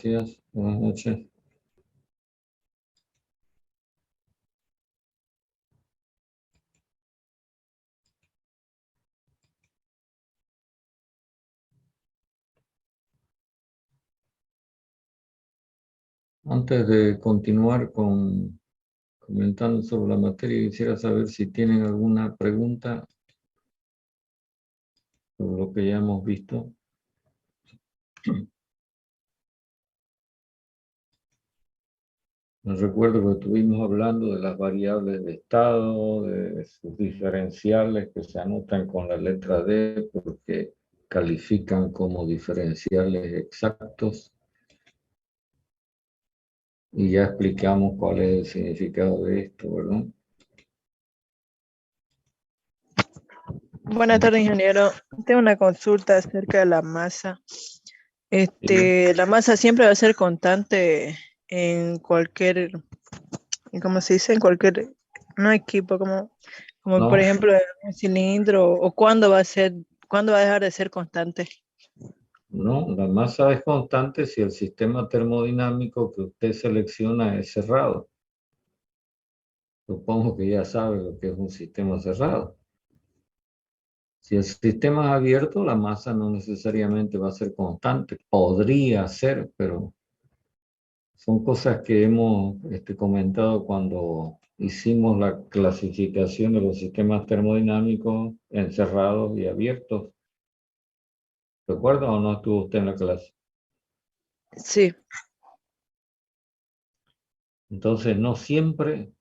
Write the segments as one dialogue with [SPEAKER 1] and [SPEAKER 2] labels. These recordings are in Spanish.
[SPEAKER 1] Gracias, buenas noches. Antes de continuar comentando sobre la materia, quisiera saber si tienen alguna pregunta sobre lo que ya hemos visto. Les recuerdo que estuvimos hablando de las variables de estado, de sus diferenciales que se anotan con la letra D porque califican como diferenciales exactos. Y ya explicamos cuál es el significado de esto, ¿verdad?
[SPEAKER 2] Buenas tardes, ingeniero. Tengo una consulta acerca de la masa.
[SPEAKER 1] Sí.
[SPEAKER 2] La masa siempre va a ser constante en cualquier, ¿cómo se dice? En cualquier, no equipo, como por
[SPEAKER 1] No,
[SPEAKER 2] ejemplo en un cilindro, o cuándo va a dejar de ser constante.
[SPEAKER 1] no, la masa es constante si el sistema termodinámico que usted selecciona es cerrado. Supongo que ya sabe lo que es un sistema cerrado. Si el sistema es abierto, la masa no necesariamente va a ser constante. Podría ser, pero son cosas que hemos comentado cuando hicimos la clasificación de los sistemas termodinámicos en cerrados y abiertos. ¿Recuerda o no estuvo usted en la clase?
[SPEAKER 2] Sí,
[SPEAKER 1] Entonces, no siempre,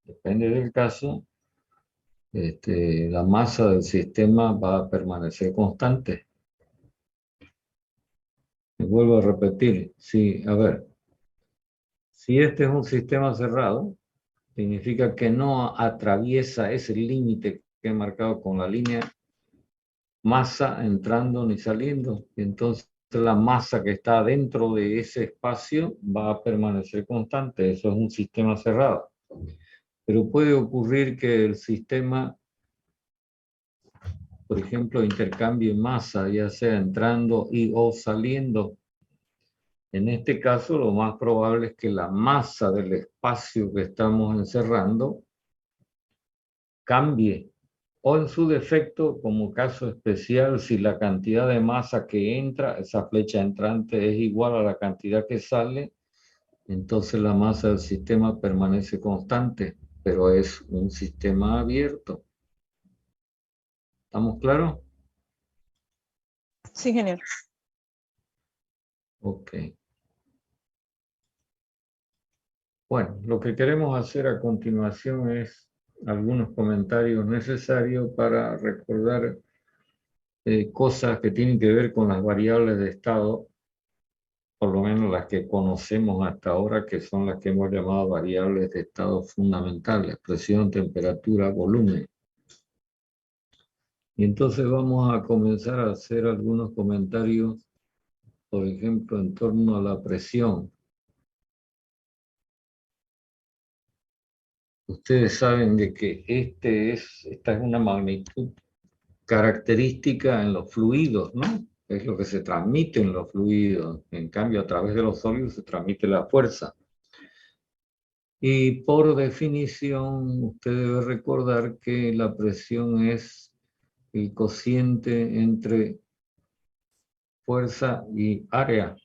[SPEAKER 1] depende del caso, la masa del sistema va a permanecer constante. Me vuelvo a repetir, sí, a ver, si este es un sistema cerrado, significa que no atraviesa ese límite que he marcado con la línea masa entrando ni saliendo. Entonces la masa que está dentro de ese espacio va a permanecer constante. Eso es un sistema cerrado. Pero puede ocurrir que el sistema, por ejemplo, intercambie masa, ya sea entrando y o saliendo. En este caso, lo más probable es que la masa del espacio que estamos encerrando cambie. O en su defecto, como caso especial, si la cantidad de masa que entra, esa flecha entrante es igual a la cantidad que sale, entonces la masa del sistema permanece constante, pero es un sistema abierto. ¿Estamos claros?
[SPEAKER 2] sí, ingeniero.
[SPEAKER 1] Ok. Bueno, lo que queremos hacer a continuación es algunos comentarios necesarios para recordar cosas que tienen que ver con las variables de estado, por lo menos las que conocemos hasta ahora, que son las que hemos llamado variables de estado fundamentales: presión, temperatura, volumen. Y entonces vamos a comenzar a hacer algunos comentarios, por ejemplo, en torno a la presión. Ustedes saben de que esta es una magnitud característica en los fluidos, ¿no? Es lo que se transmite en los fluidos. En cambio, a través de los sólidos se transmite la fuerza. Y por definición, usted debe recordar que la presión es el cociente entre fuerza y área.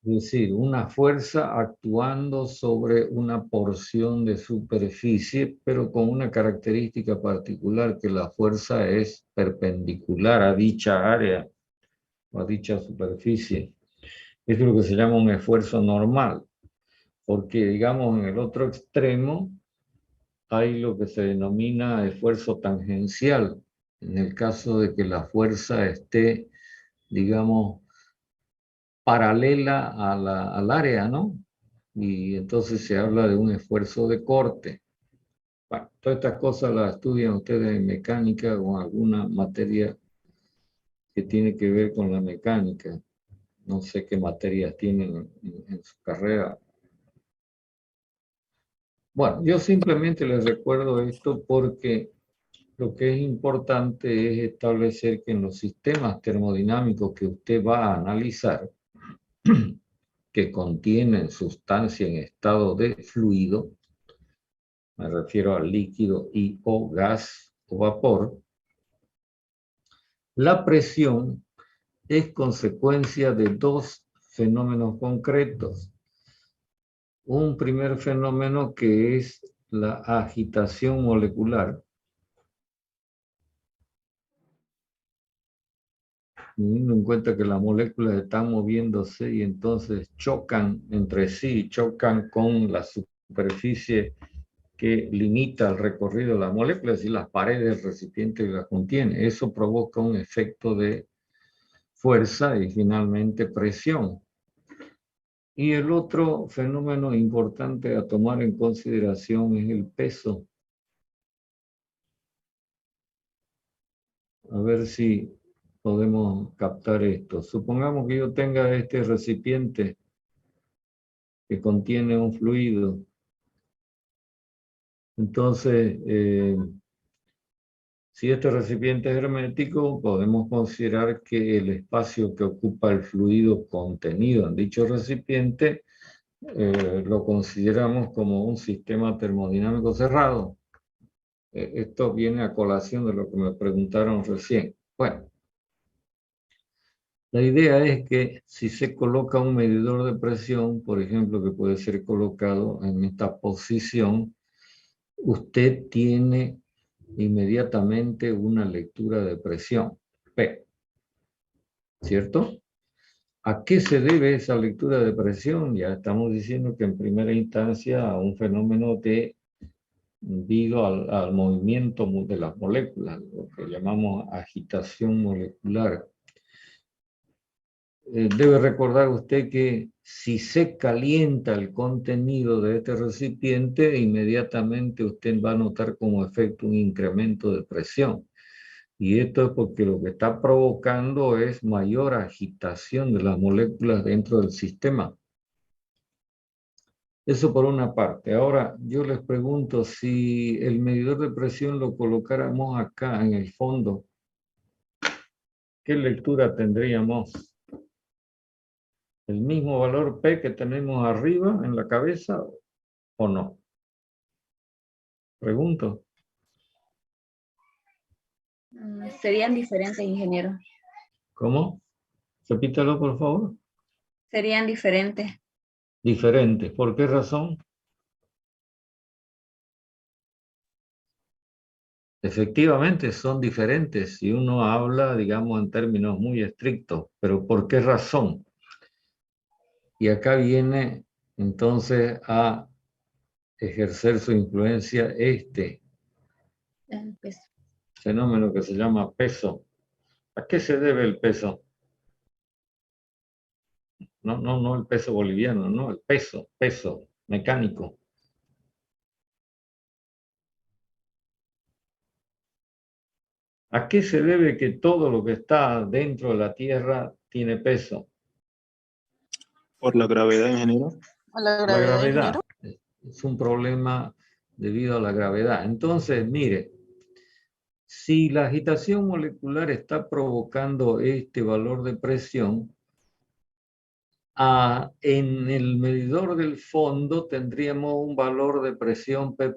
[SPEAKER 1] Es decir, una fuerza actuando sobre una porción de superficie, pero con una característica particular, que la fuerza es perpendicular a dicha área o a dicha superficie. Esto es lo que se llama un esfuerzo normal, porque digamos en el otro extremo hay lo que se denomina esfuerzo tangencial, en el caso de que la fuerza esté, digamos, paralela al área, ¿no? Y entonces se habla de un esfuerzo de corte. Bueno, todas estas cosas las estudian ustedes en mecánica o en alguna materia que tiene que ver con la mecánica. No sé qué materias tienen en su carrera. Bueno, yo simplemente les recuerdo esto porque lo que es importante es establecer que en los sistemas termodinámicos que usted va a analizar, que contienen sustancia en estado de fluido, me refiero al líquido y o gas o vapor, la presión es consecuencia de dos fenómenos concretos. Un primer fenómeno que es la agitación molecular, teniendo en cuenta que las moléculas están moviéndose y entonces chocan entre sí, chocan con la superficie que limita el recorrido de las moléculas y las paredes del recipiente que las contiene. Eso provoca un efecto de fuerza y finalmente presión. Y el otro fenómeno importante a tomar en consideración es el peso. A ver si podemos captar esto. Supongamos que yo tenga este recipiente que contiene un fluido. Entonces, si este recipiente es hermético, podemos considerar que el espacio que ocupa el fluido contenido en dicho recipiente lo consideramos como un sistema termodinámico cerrado. Esto viene a colación de lo que me preguntaron recién. Bueno, la idea es que si se coloca un medidor de presión, por ejemplo, que puede ser colocado en esta posición, usted tiene inmediatamente una lectura de presión, P, ¿cierto? ¿A qué se debe esa lectura de presión? Ya estamos diciendo que en primera instancia a un fenómeno debido al movimiento de las moléculas, lo que llamamos agitación molecular. Debe recordar usted que si se calienta el contenido de este recipiente, inmediatamente usted va a notar como efecto un incremento de presión. Y esto es porque lo que está provocando es mayor agitación de las moléculas dentro del sistema. Eso por una parte. Ahora, yo les pregunto, si el medidor de presión lo colocáramos acá en el fondo, ¿qué lectura tendríamos? ¿El mismo valor P que tenemos arriba en la cabeza o no? Pregunto.
[SPEAKER 3] Serían diferentes, ingeniero.
[SPEAKER 1] ¿Cómo? Repítalo, por favor.
[SPEAKER 3] Serían diferentes.
[SPEAKER 1] Diferentes. ¿Por qué razón? Efectivamente, son diferentes si uno habla, digamos, en términos muy estrictos. ¿Pero por qué razón? Y acá viene entonces a ejercer su influencia este
[SPEAKER 3] Pues,
[SPEAKER 1] fenómeno que se llama peso. ¿A qué se debe el peso? No el peso boliviano, no, el peso mecánico. ¿A qué se debe que todo lo que está dentro de la Tierra tiene peso?
[SPEAKER 4] Por la gravedad, ingeniero.
[SPEAKER 2] La
[SPEAKER 1] La
[SPEAKER 2] gravedad,
[SPEAKER 1] gravedad.
[SPEAKER 2] ingeniero.
[SPEAKER 1] Es un problema debido a la gravedad. Entonces, mire, si la agitación molecular está provocando este valor de presión, en el medidor del fondo tendríamos un valor de presión P'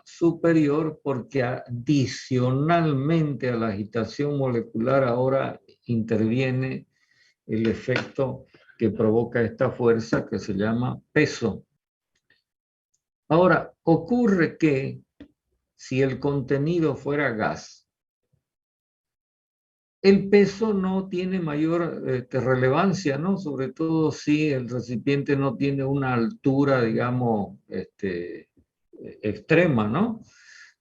[SPEAKER 1] superior porque adicionalmente a la agitación molecular ahora interviene el efecto que provoca esta fuerza que se llama peso. Ahora, ocurre que si el contenido fuera gas, el peso no tiene mayor relevancia, ¿no? Sobre todo si el recipiente no tiene una altura, digamos, extrema, ¿no?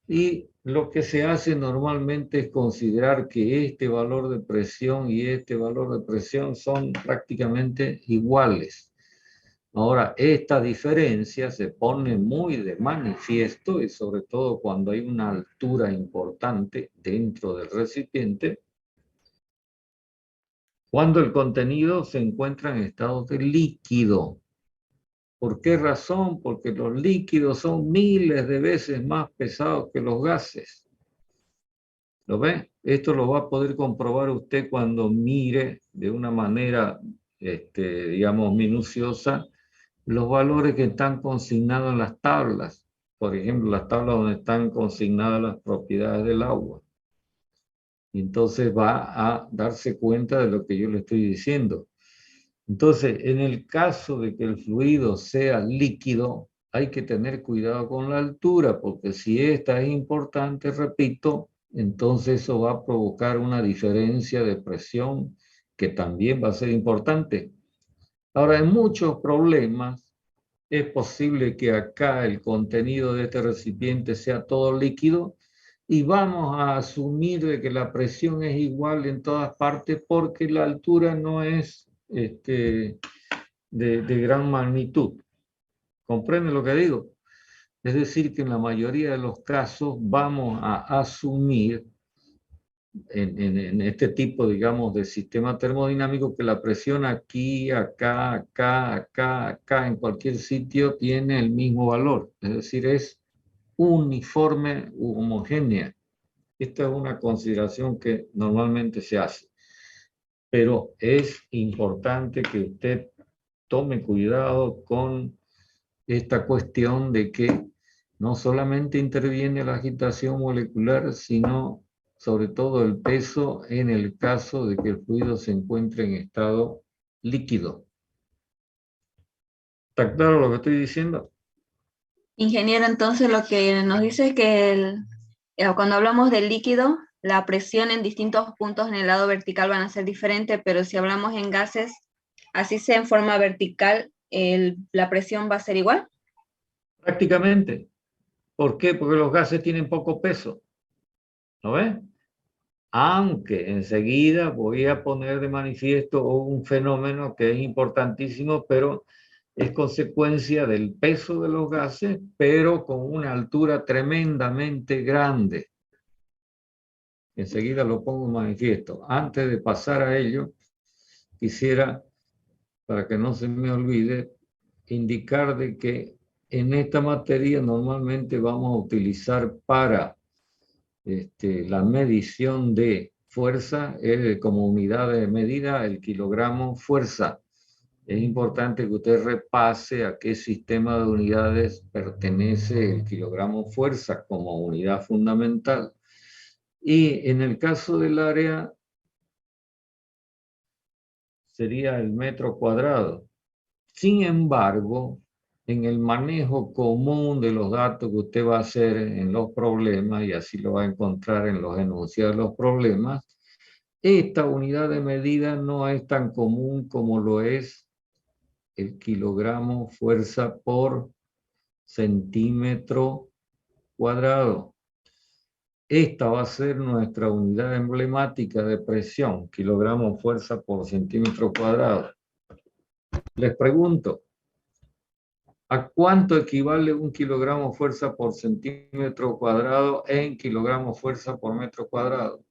[SPEAKER 1] Y lo que se hace normalmente es considerar que este valor de presión y este valor de presión son prácticamente iguales. Ahora, esta diferencia se pone muy de manifiesto y sobre todo cuando hay una altura importante dentro del recipiente, cuando el contenido se encuentra en estado de líquido. ¿Por qué razón? Porque los líquidos son miles de veces más pesados que los gases. ¿Lo ve? Esto lo va a poder comprobar usted cuando mire de una manera, digamos, minuciosa los valores que están consignados en las tablas. Por ejemplo, las tablas donde están consignadas las propiedades del agua. Y entonces va a darse cuenta de lo que yo le estoy diciendo. Entonces, en el caso de que el fluido sea líquido, hay que tener cuidado con la altura, porque si esta es importante, repito, entonces eso va a provocar una diferencia de presión que también va a ser importante. Ahora, en muchos problemas es posible que acá el contenido de este recipiente sea todo líquido y vamos a asumir de que la presión es igual en todas partes porque la altura no es de gran magnitud. ¿Comprende lo que digo? Es decir, que en la mayoría de los casos vamos a asumir en este tipo, digamos, de sistema termodinámico que la presión aquí, acá, acá, acá, acá, en cualquier sitio tiene el mismo valor. Es decir, es uniforme u homogénea. Esta es una consideración que normalmente se hace. Pero es importante que usted tome cuidado con esta cuestión de que no solamente interviene la agitación molecular, sino sobre todo el peso en el caso de que el fluido se encuentre en estado líquido. ¿Está claro lo que estoy diciendo?
[SPEAKER 3] Ingeniero, entonces lo que nos dice es que cuando hablamos del líquido, la presión en distintos puntos en el lado vertical van a ser diferentes, pero si hablamos en gases, así sea en forma vertical, la presión va a ser igual.
[SPEAKER 1] Prácticamente. ¿Por qué? Porque los gases tienen poco peso. ¿No ves? Aunque enseguida voy a poner de manifiesto un fenómeno que es importantísimo, pero es consecuencia del peso de los gases, pero con una altura tremendamente grande. Enseguida lo pongo en manifiesto. Antes de pasar a ello, quisiera, para que no se me olvide, indicar de que en esta materia normalmente vamos a utilizar para la medición de fuerza como unidad de medida el kilogramo fuerza. Es importante que usted repase a qué sistema de unidades pertenece el kilogramo fuerza como unidad fundamental. Y en el caso del área sería el metro cuadrado. Sin embargo, en el manejo común de los datos que usted va a hacer en los problemas, y así lo va a encontrar en los enunciados de los problemas, esta unidad de medida no es tan común como lo es el kilogramo fuerza por centímetro cuadrado. Esta va a ser nuestra unidad emblemática de presión, kilogramo fuerza por centímetro cuadrado. Les pregunto, ¿a cuánto equivale un kilogramo fuerza por centímetro cuadrado en kilogramos fuerza por metro cuadrado?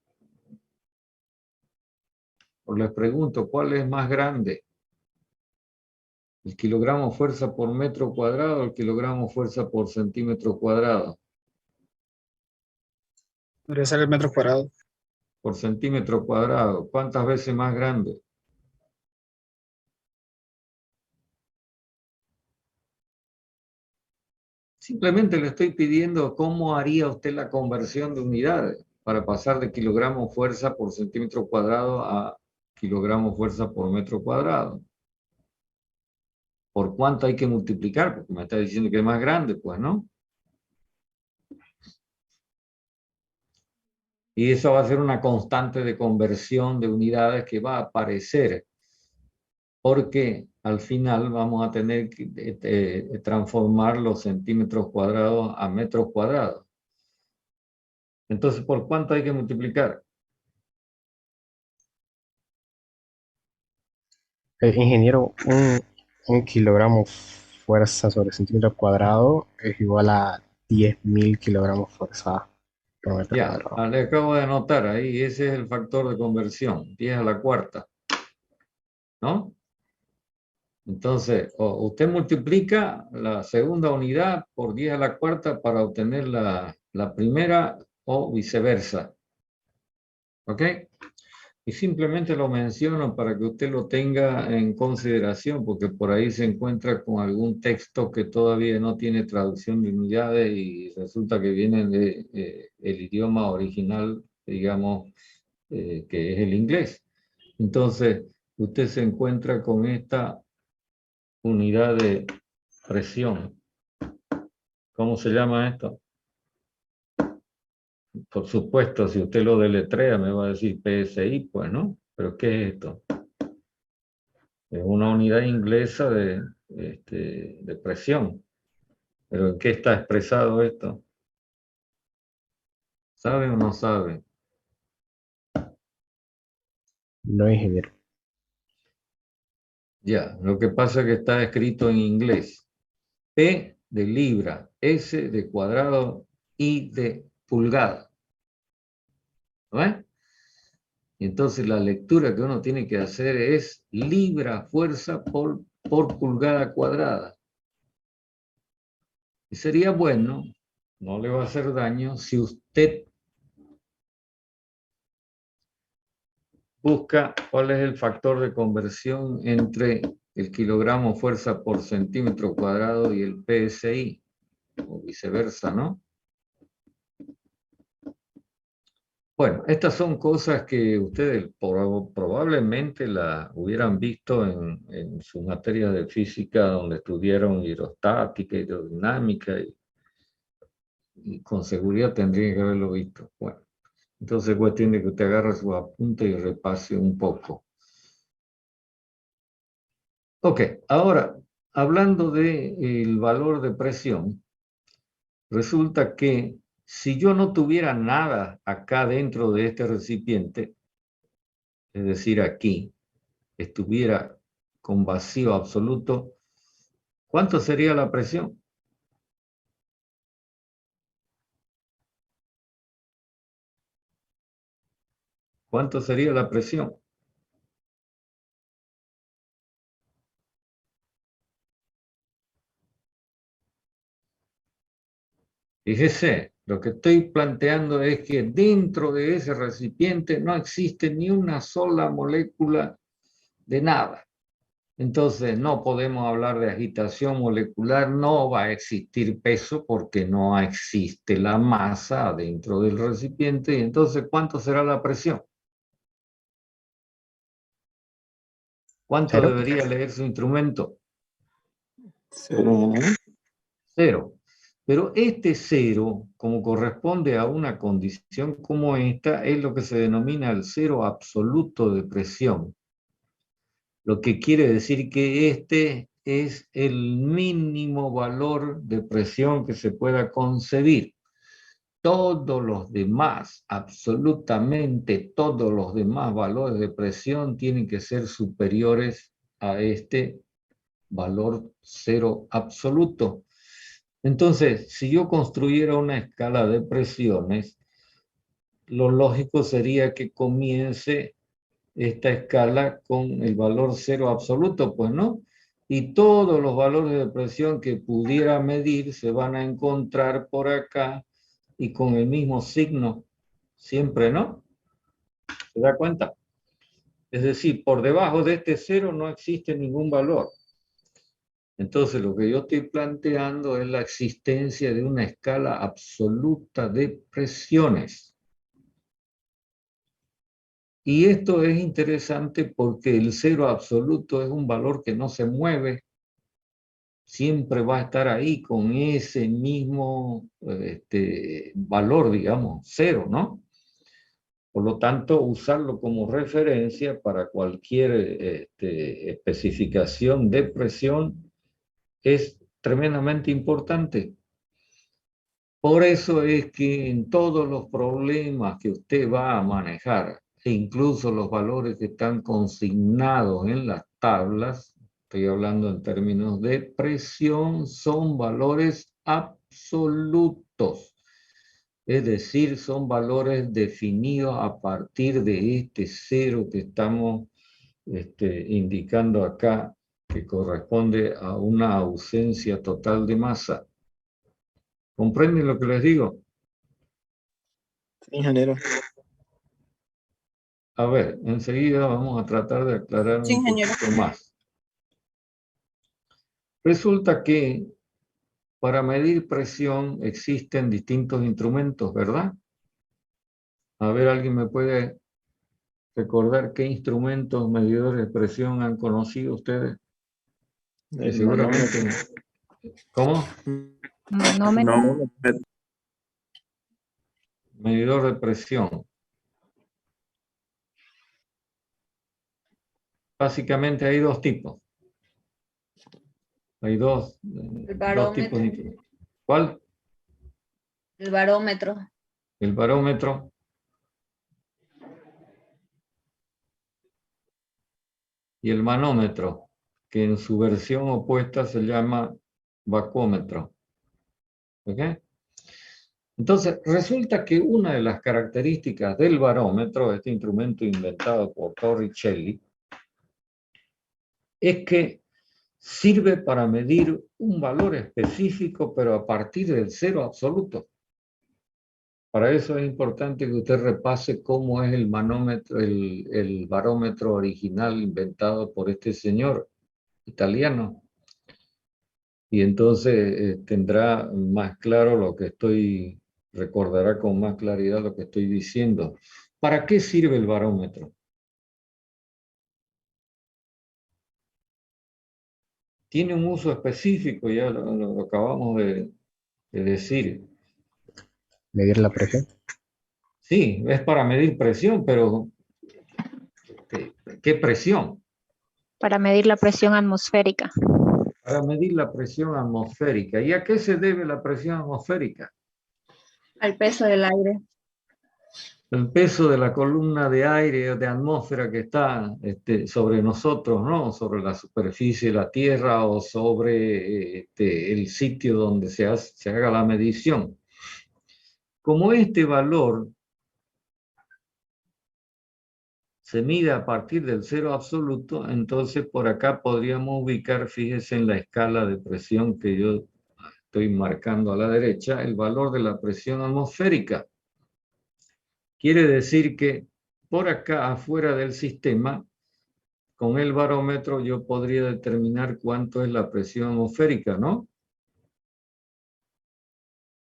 [SPEAKER 1] O les pregunto, ¿cuál es más grande? ¿El kilogramo fuerza por metro cuadrado o el kilogramo fuerza por centímetro cuadrado?
[SPEAKER 5] Debería ser el metro cuadrado.
[SPEAKER 1] Por centímetro cuadrado. ¿Cuántas veces más grande? Simplemente le estoy pidiendo cómo haría usted la conversión de unidades para pasar de kilogramo fuerza por centímetro cuadrado a kilogramo fuerza por metro cuadrado. ¿Por cuánto hay que multiplicar? Porque me está diciendo que es más grande, pues, ¿no? Y eso va a ser una constante de conversión de unidades que va a aparecer, porque al final vamos a tener que transformar los centímetros cuadrados a metros cuadrados. Entonces, ¿por cuánto hay que multiplicar?
[SPEAKER 5] Ingeniero, un kilogramo fuerza sobre centímetro cuadrado es igual a 10.000 kilogramos fuerza por metro
[SPEAKER 1] Ya,
[SPEAKER 5] cuadrado.
[SPEAKER 1] le acabo de anotar ahí, ese es el factor de conversión, 10 a la cuarta, ¿no? Entonces, usted multiplica la segunda unidad por 10 a la cuarta para obtener la primera o viceversa. ¿Ok? Y simplemente lo menciono para que usted lo tenga en consideración, porque por ahí se encuentra con algún texto que todavía no tiene traducción de unidades y resulta que viene de el idioma original, digamos, que es el inglés. Entonces, usted se encuentra con esta unidad de presión. ¿Cómo se llama esto? Por supuesto, si usted lo deletrea, me va a decir PSI, pues, ¿no? ¿Pero qué es esto? Es una unidad inglesa de presión. ¿Pero en qué está expresado esto? ¿Sabe o no sabe?
[SPEAKER 5] No, ingeniero.
[SPEAKER 1] Ya, lo que pasa es que está escrito en inglés. P de libra, S de cuadrado, I de pulgada. ¿No? Y entonces la lectura que uno tiene que hacer es libra fuerza por pulgada cuadrada. Y sería bueno, no le va a hacer daño, si usted busca cuál es el factor de conversión entre el kilogramo fuerza por centímetro cuadrado y el PSI, o viceversa, ¿no? Bueno, estas son cosas que ustedes probablemente las hubieran visto en su materia de física, donde estudiaron hidrostática, hidrodinámica, y con seguridad tendrían que haberlo visto. Bueno, entonces es cuestión de que usted agarre su apunte y repase un poco. Ok, ahora, hablando del valor de presión, resulta que si yo no tuviera nada acá dentro de este recipiente, es decir, aquí, estuviera con vacío absoluto, ¿cuánto sería la presión? ¿Cuánto sería la presión? Fíjese, lo que estoy planteando es que dentro de ese recipiente no existe ni una sola molécula de nada. Entonces no podemos hablar de agitación molecular, no va a existir peso porque no existe la masa dentro del recipiente. Y entonces, ¿cuánto será la presión? ¿Cuánto
[SPEAKER 5] Cero.
[SPEAKER 1] debería leer su instrumento?
[SPEAKER 4] 0, ingeniero.
[SPEAKER 1] Cero. Pero este cero, como corresponde a una condición como esta, es lo que se denomina el cero absoluto de presión. Lo que quiere decir que este es el mínimo valor de presión que se pueda concebir. Todos los demás, absolutamente todos los demás valores de presión tienen que ser superiores a este valor cero absoluto. Entonces, si yo construyera una escala de presiones, lo lógico sería que comience esta escala con el valor cero absoluto, pues no. Y todos los valores de presión que pudiera medir se van a encontrar por acá y con el mismo signo, siempre, ¿no? ¿Se da cuenta? Es decir, por debajo de este cero no existe ningún valor. Entonces, lo que yo estoy planteando es la existencia de una escala absoluta de presiones. Y esto es interesante porque el cero absoluto es un valor que no se mueve, siempre va a estar ahí con ese mismo valor, digamos, cero, ¿no? Por lo tanto, usarlo como referencia para cualquier especificación de presión es tremendamente importante. Por eso es que en todos los problemas que usted va a manejar, e incluso los valores que están consignados en las tablas, estoy hablando en términos de presión, son valores absolutos. Es decir, son valores definidos a partir de este cero que estamos indicando acá, que corresponde a una ausencia total de masa. ¿Comprenden lo que les digo?
[SPEAKER 4] Sí, ingeniero.
[SPEAKER 1] A ver, enseguida vamos a tratar de aclarar
[SPEAKER 6] Sí,
[SPEAKER 1] un
[SPEAKER 6] ingeniero.
[SPEAKER 1] poquito más. Resulta que para medir presión existen distintos instrumentos, ¿verdad? A ver, ¿alguien me puede recordar qué instrumentos medidores de presión han conocido ustedes? Y
[SPEAKER 4] El
[SPEAKER 1] seguramente... ¿Cómo?
[SPEAKER 7] Manómetro.
[SPEAKER 4] manómetro.
[SPEAKER 1] Medidor de presión. Básicamente hay dos tipos. Hay dos tipos de
[SPEAKER 3] barómetro.
[SPEAKER 1] instrumentos. ¿Cuál?
[SPEAKER 3] El barómetro.
[SPEAKER 1] El barómetro. Y el manómetro, que en su versión opuesta se llama bacómetro. ¿Ok? Entonces, resulta que una de las características del barómetro, este instrumento inventado por Torricelli, es que sirve para medir un valor específico, pero a partir del cero absoluto. Para eso es importante que usted repase cómo es el manómetro, el barómetro original inventado por este señor italiano. Y entonces tendrá más claro lo que recordará con más claridad lo que estoy diciendo. ¿Para qué sirve el barómetro? Tiene un uso específico, ya lo acabamos de decir.
[SPEAKER 5] Medir la presión.
[SPEAKER 1] Sí, es para medir presión, pero ¿qué presión?
[SPEAKER 7] Para medir la presión atmosférica.
[SPEAKER 1] Para medir la presión atmosférica. ¿Y a qué se debe la presión atmosférica?
[SPEAKER 3] Al peso del aire.
[SPEAKER 1] El peso de la columna de aire o de atmósfera que está sobre nosotros, ¿no? Sobre la superficie de la Tierra o sobre el sitio donde se haga la medición. Como este valor se mide a partir del cero absoluto, entonces por acá podríamos ubicar, fíjese en la escala de presión que yo estoy marcando a la derecha, el valor de la presión atmosférica. Quiere decir que por acá, afuera del sistema, con el barómetro yo podría determinar cuánto es la presión atmosférica, ¿no?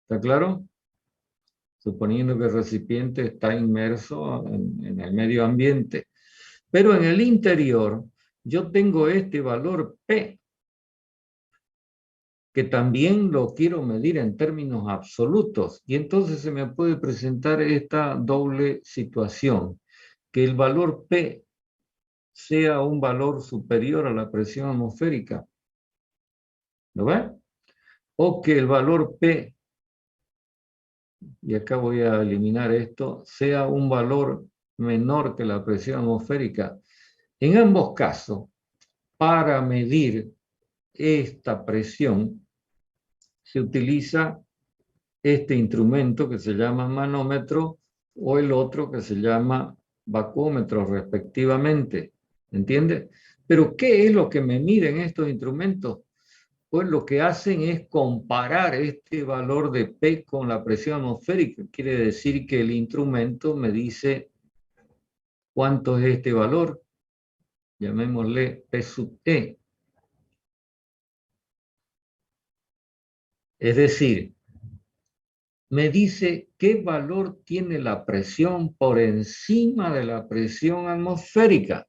[SPEAKER 1] ¿Está claro? Suponiendo que el recipiente está inmerso en el medio ambiente. Pero en el interior yo tengo este valor P, que también lo quiero medir en términos absolutos. Y entonces se me puede presentar esta doble situación, que el valor P sea un valor superior a la presión atmosférica. ¿Lo ve? O que el valor P, y acá voy a eliminar esto, sea un valor menor que la presión atmosférica. En ambos casos, para medir esta presión, se utiliza este instrumento que se llama manómetro o el otro que se llama bacómetro respectivamente. ¿Entiende? Pero ¿qué es lo que me miden estos instrumentos? Pues lo que hacen es comparar este valor de P con la presión atmosférica. Quiere decir que el instrumento me dice cuánto es este valor. Llamémosle P sub E. Es decir, me dice qué valor tiene la presión por encima de la presión atmosférica.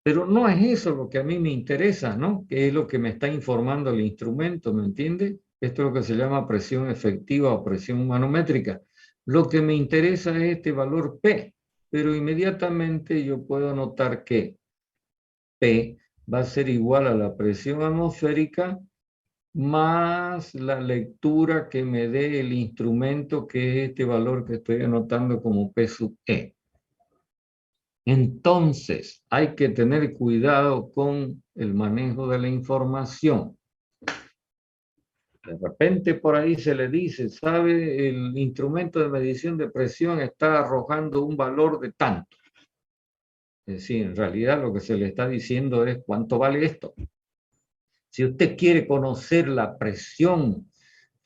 [SPEAKER 1] Pero no es eso lo que a mí me interesa, ¿no? Que es lo que me está informando el instrumento, ¿me entiende? Esto es lo que se llama presión efectiva o presión manométrica. Lo que me interesa es este valor P, pero inmediatamente yo puedo notar que P va a ser igual a la presión atmosférica más la lectura que me dé el instrumento, que es este valor que estoy anotando como P sub E. Entonces, hay que tener cuidado con el manejo de la información. De repente por ahí se le dice, ¿sabe? El instrumento de medición de presión está arrojando un valor de tanto. Es decir, en realidad lo que se le está diciendo es cuánto vale esto. Si usted quiere conocer la presión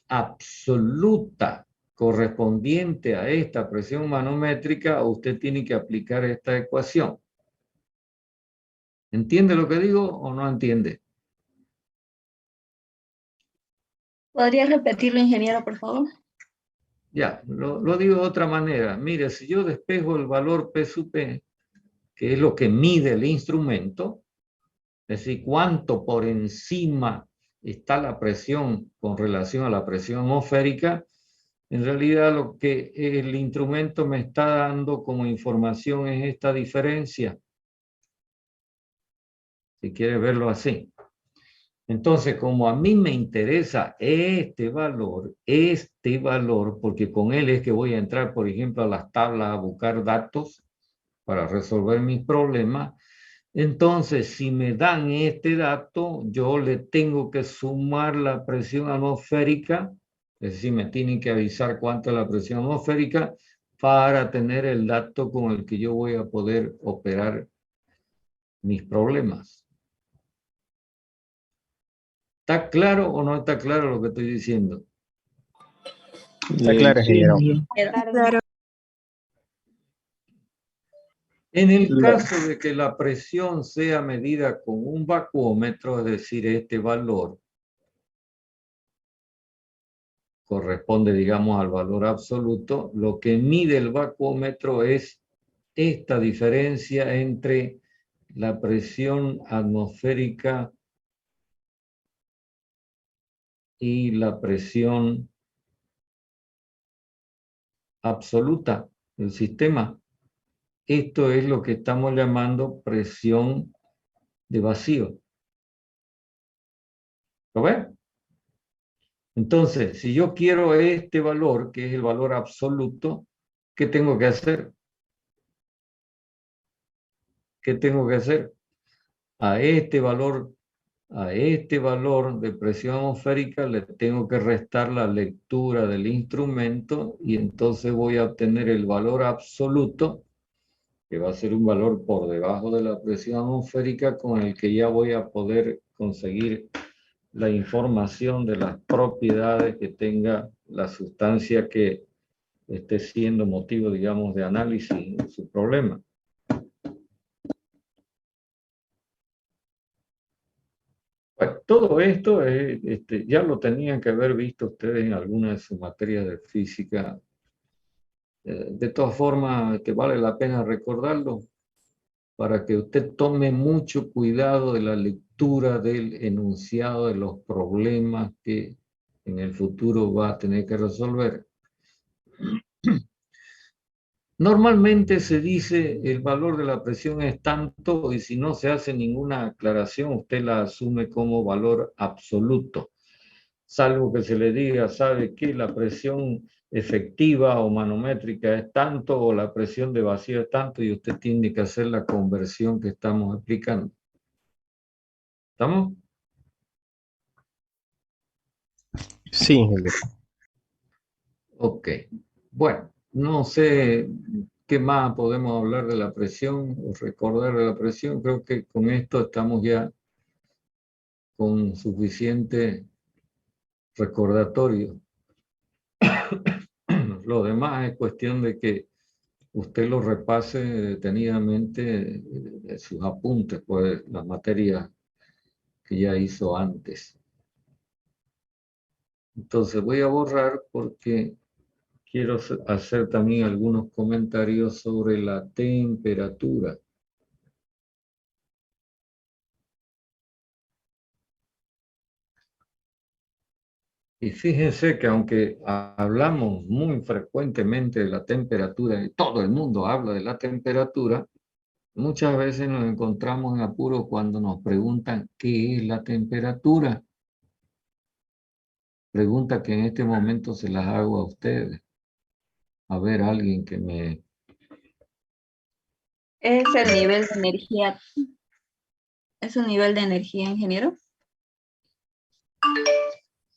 [SPEAKER 1] absoluta correspondiente a esta presión manométrica, usted tiene que aplicar esta ecuación. ¿Entiende lo que digo o no entiende?
[SPEAKER 3] ¿Podría repetirlo, ingeniero, por favor?
[SPEAKER 1] Ya, lo digo de otra manera. Mire, si yo despejo el valor P sub P, que es lo que mide el instrumento, es decir, cuánto por encima está la presión con relación a la presión atmosférica, en realidad lo que el instrumento me está dando como información es esta diferencia. Si quiere verlo así. Entonces, como a mí me interesa este valor, porque con él es que voy a entrar, por ejemplo, a las tablas a buscar datos para resolver mis problemas, entonces, si me dan este dato, yo le tengo que sumar la presión atmosférica, es decir, me tienen que avisar cuánto es la presión atmosférica para tener el dato con el que yo voy a poder operar mis problemas. ¿Está claro o no está claro lo que estoy diciendo?
[SPEAKER 5] Está claro, ingeniero.
[SPEAKER 2] Claro.
[SPEAKER 1] En el caso de que la presión sea medida con un vacuómetro, es decir, este valor corresponde, digamos, al valor absoluto, lo que mide el vacuómetro es esta diferencia entre la presión atmosférica y la presión absoluta del sistema. Esto es lo que estamos llamando presión de vacío. ¿Lo ven? Entonces, si yo quiero este valor, que es el valor absoluto, ¿qué tengo que hacer? ¿Qué tengo que hacer? A este valor de presión atmosférica le tengo que restar la lectura del instrumento y entonces voy a obtener el valor absoluto, que va a ser un valor por debajo de la presión atmosférica con el que ya voy a poder conseguir la información de las propiedades que tenga la sustancia que esté siendo motivo, digamos, de análisis en su problema. Bueno, todo esto ya lo tenían que haber visto ustedes en alguna de sus materias de física. De todas formas, vale la pena recordarlo para que usted tome mucho cuidado de la lectura del enunciado de los problemas que en el futuro va a tener que resolver. Normalmente se dice el valor de la presión es tanto y si no se hace ninguna aclaración, usted la asume como valor absoluto. Salvo que se le diga, ¿sabe qué? La presión efectiva o manométrica es tanto o la presión de vacío es tanto y usted tiene que hacer la conversión que estamos explicando. ¿Estamos?
[SPEAKER 5] Sí, ingeniero.
[SPEAKER 1] Ok. Bueno, no sé qué más podemos hablar de la presión o recordar de la presión. Creo que con esto estamos ya con suficiente recordatorio. Lo demás es cuestión de que usted lo repase detenidamente sus apuntes, pues las materias que ya hizo antes. Entonces voy a borrar porque quiero hacer también algunos comentarios sobre la temperatura. Y fíjense que aunque hablamos muy frecuentemente de la temperatura, y todo el mundo habla de la temperatura, muchas veces nos encontramos en apuros cuando nos preguntan qué es la temperatura. Pregunta que en este momento se las hago a ustedes. A ver, alguien que me...
[SPEAKER 3] Es el nivel de energía. ¿Es un nivel de energía, ingeniero?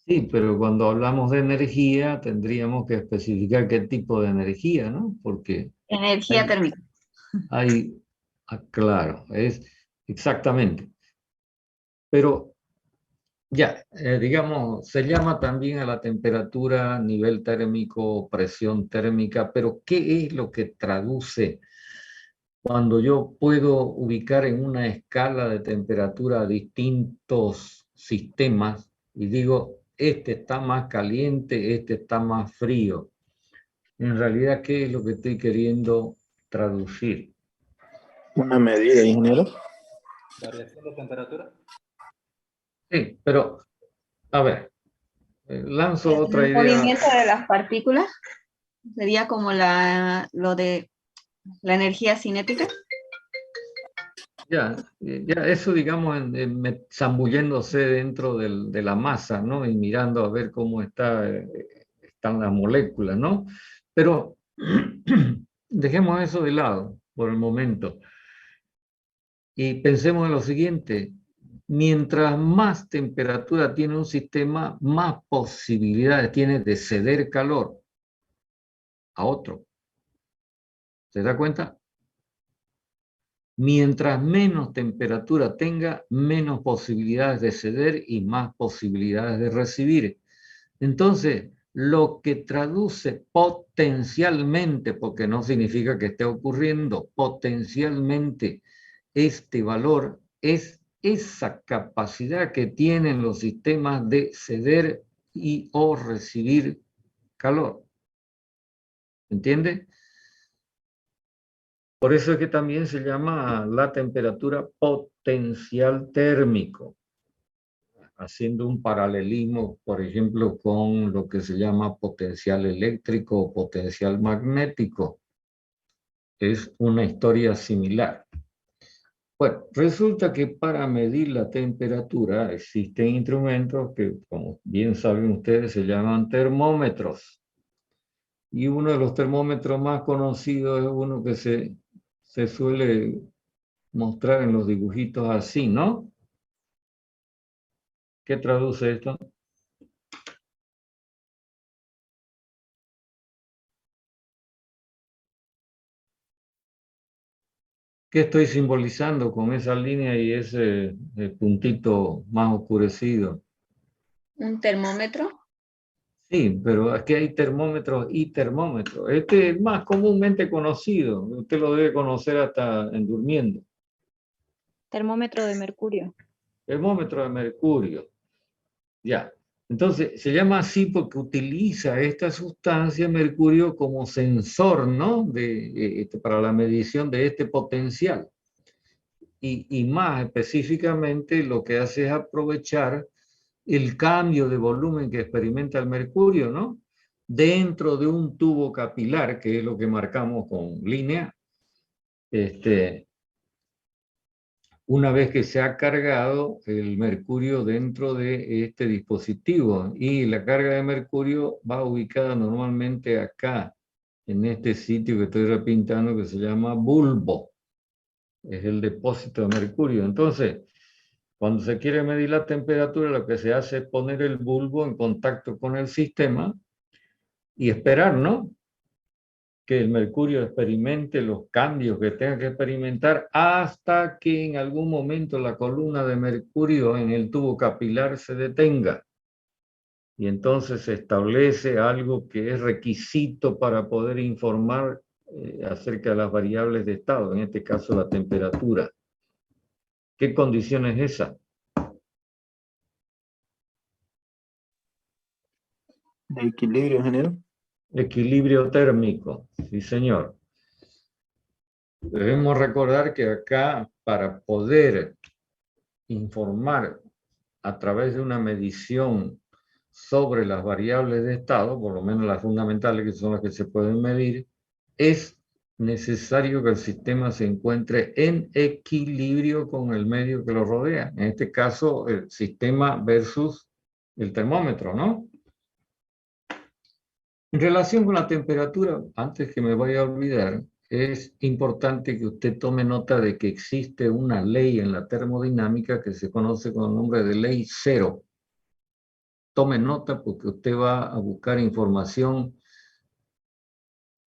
[SPEAKER 1] Sí, pero cuando hablamos de energía tendríamos que especificar qué tipo de energía, ¿no? Porque
[SPEAKER 3] Energía térmica.
[SPEAKER 1] claro, es exactamente. Pero Ya, digamos, se llama también a la temperatura, nivel térmico, presión térmica, pero ¿qué es lo que traduce cuando yo puedo ubicar en una escala de temperatura distintos sistemas y digo, este está más caliente, este está más frío? En realidad, ¿qué es lo que estoy queriendo traducir?
[SPEAKER 4] Una medida, ingeniero.
[SPEAKER 6] Variación de temperatura.
[SPEAKER 1] Sí, pero, a ver, lanzo otra
[SPEAKER 3] El
[SPEAKER 1] idea.
[SPEAKER 3] movimiento de las partículas sería como lo de la energía cinética.
[SPEAKER 1] Ya, ya eso, digamos, zambulléndose dentro de la masa, ¿no? Y mirando a ver cómo están las moléculas, ¿no? Pero dejemos eso de lado por el momento y pensemos en lo siguiente. Mientras más temperatura tiene un sistema, más posibilidades tiene de ceder calor a otro. ¿Se da cuenta? Mientras menos temperatura tenga, menos posibilidades de ceder y más posibilidades de recibir. Entonces, lo que traduce potencialmente, porque no significa que esté ocurriendo, potencialmente este valor es esa capacidad que tienen los sistemas de ceder y o recibir calor. ¿Entiende? Por eso es que también se llama la temperatura potencial térmico, haciendo un paralelismo, por ejemplo, con lo que se llama potencial eléctrico o potencial magnético. Es una historia similar. Bueno, resulta que para medir la temperatura existen instrumentos que, como bien saben ustedes, se llaman termómetros. Y uno de los termómetros más conocidos es uno que se suele mostrar en los dibujitos así, ¿no? ¿Qué traduce esto? ¿Qué estoy simbolizando con esa línea y ese puntito más oscurecido?
[SPEAKER 3] Un termómetro.
[SPEAKER 1] Sí, pero aquí hay termómetros y termómetros. Este es más comúnmente conocido. Usted lo debe conocer hasta en durmiendo.
[SPEAKER 7] Termómetro de mercurio.
[SPEAKER 1] Termómetro de mercurio. Ya. Entonces, se llama así porque utiliza esta sustancia, mercurio, como sensor, ¿no? Para la medición de este potencial. Y más específicamente lo que hace es aprovechar el cambio de volumen que experimenta el mercurio, ¿no? Dentro de un tubo capilar, que es lo que marcamos con línea, una vez que se ha cargado el mercurio dentro de este dispositivo. Y la carga de mercurio va ubicada normalmente acá, en este sitio que estoy repintando, que se llama bulbo. Es el depósito de mercurio. Entonces, cuando se quiere medir la temperatura, lo que se hace es poner el bulbo en contacto con el sistema y esperar, ¿no? Que el mercurio experimente los cambios que tenga que experimentar hasta que en algún momento la columna de mercurio en el tubo capilar se detenga. Y entonces se establece algo que es requisito para poder informar acerca de las variables de estado, en este caso la temperatura. ¿Qué condición es esa?
[SPEAKER 4] De equilibrio, ingeniero.
[SPEAKER 1] Equilibrio térmico, sí señor. Debemos recordar que acá, para poder informar a través de una medición sobre las variables de estado, por lo menos las fundamentales, que son las que se pueden medir, es necesario que el sistema se encuentre en equilibrio con el medio que lo rodea. En este caso, el sistema versus el termómetro, ¿no? En relación con la temperatura, antes que me vaya a olvidar, es importante que usted tome nota de que existe una ley en la termodinámica que se conoce con el nombre de ley cero. Tome nota porque usted va a buscar información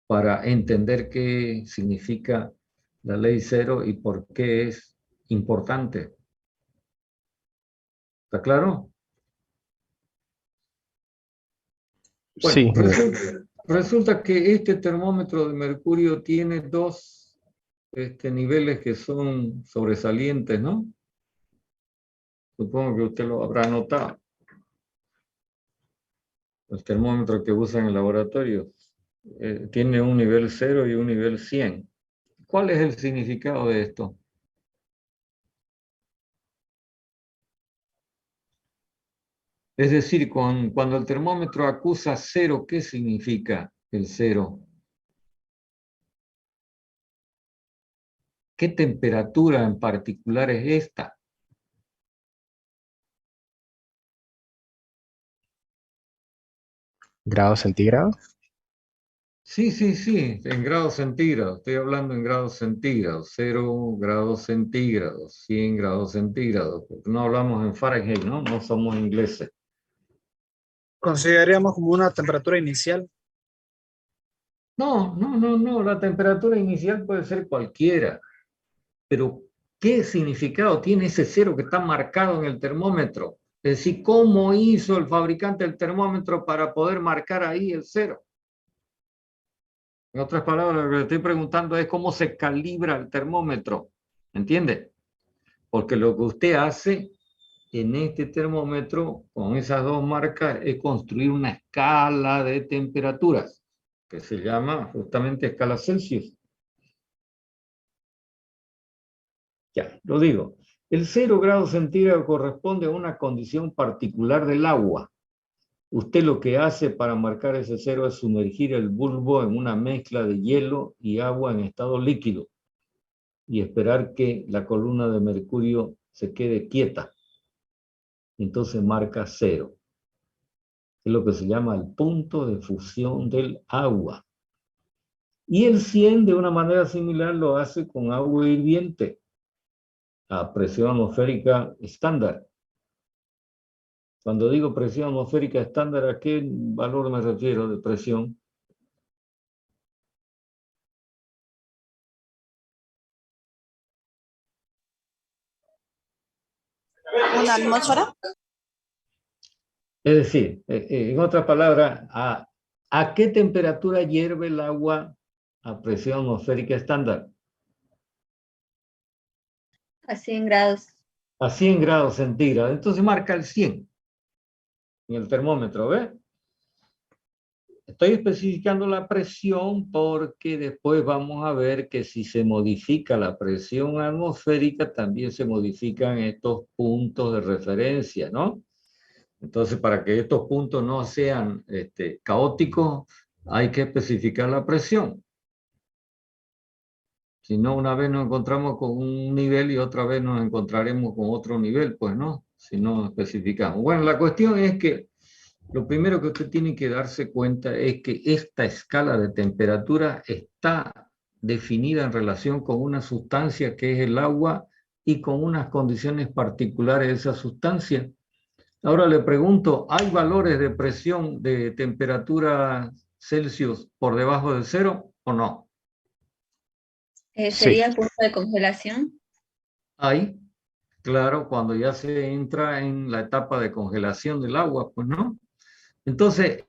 [SPEAKER 1] para entender qué significa la ley cero y por qué es importante. ¿Está claro? Bueno,
[SPEAKER 5] Sí,
[SPEAKER 1] resulta que este termómetro de mercurio tiene dos niveles que son sobresalientes, ¿no? Supongo que usted lo habrá notado. El termómetro que usa en el laboratorio tiene un nivel 0 y un nivel 100. ¿Cuál es el significado de esto? Es decir, cuando el termómetro acusa 0, ¿qué significa el 0? ¿Qué temperatura en particular es esta?
[SPEAKER 5] grados centígrados.
[SPEAKER 1] Sí, en grados centígrados. Estoy hablando en grados centígrados. 0 grados centígrados, 100 grados centígrados. Porque no hablamos en Fahrenheit, ¿no? No somos ingleses.
[SPEAKER 8] Consideraríamos como una temperatura inicial.
[SPEAKER 1] No. La temperatura inicial puede ser cualquiera. Pero, ¿qué significado tiene ese 0 que está marcado en el termómetro? Es decir, ¿cómo hizo el fabricante del termómetro para poder marcar ahí el 0? En otras palabras, lo que le estoy preguntando es cómo se calibra el termómetro. ¿Entiende? Porque lo que usted hace en este termómetro, con esas dos marcas, es construir una escala de temperaturas, que se llama justamente escala Celsius. Ya, lo digo. El 0 grados centígrados corresponde a una condición particular del agua. Usted lo que hace para marcar ese 0 es sumergir el bulbo en una mezcla de hielo y agua en estado líquido y esperar que la columna de mercurio se quede quieta. Entonces marca 0. Es lo que se llama el punto de fusión del agua. Y el 100 de una manera similar lo hace con agua hirviente a presión atmosférica estándar. Cuando digo presión atmosférica estándar, ¿a qué valor me refiero de presión?
[SPEAKER 9] ¿Una atmósfera?
[SPEAKER 1] Es decir, en otras palabras, ¿a qué temperatura hierve el agua a presión atmosférica estándar?
[SPEAKER 3] A 100 grados.
[SPEAKER 1] A 100 grados centígrados. Entonces marca el 100 en el termómetro, ¿ves? Estoy especificando la presión porque después vamos a ver que si se modifica la presión atmosférica, también se modifican estos puntos de referencia, ¿no? Entonces, para que estos puntos no sean caóticos, hay que especificar la presión. Si no, una vez nos encontramos con un nivel y otra vez nos encontraremos con otro nivel, pues no, si no especificamos. Bueno, la cuestión es que lo primero que usted tiene que darse cuenta es que esta escala de temperatura está definida en relación con una sustancia que es el agua y con unas condiciones particulares de esa sustancia. Ahora le pregunto, ¿hay valores de presión de temperatura Celsius por debajo de 0 o no?
[SPEAKER 3] ¿Sería el punto de congelación?
[SPEAKER 1] Hay, claro, cuando ya se entra en la etapa de congelación del agua, pues no. Entonces,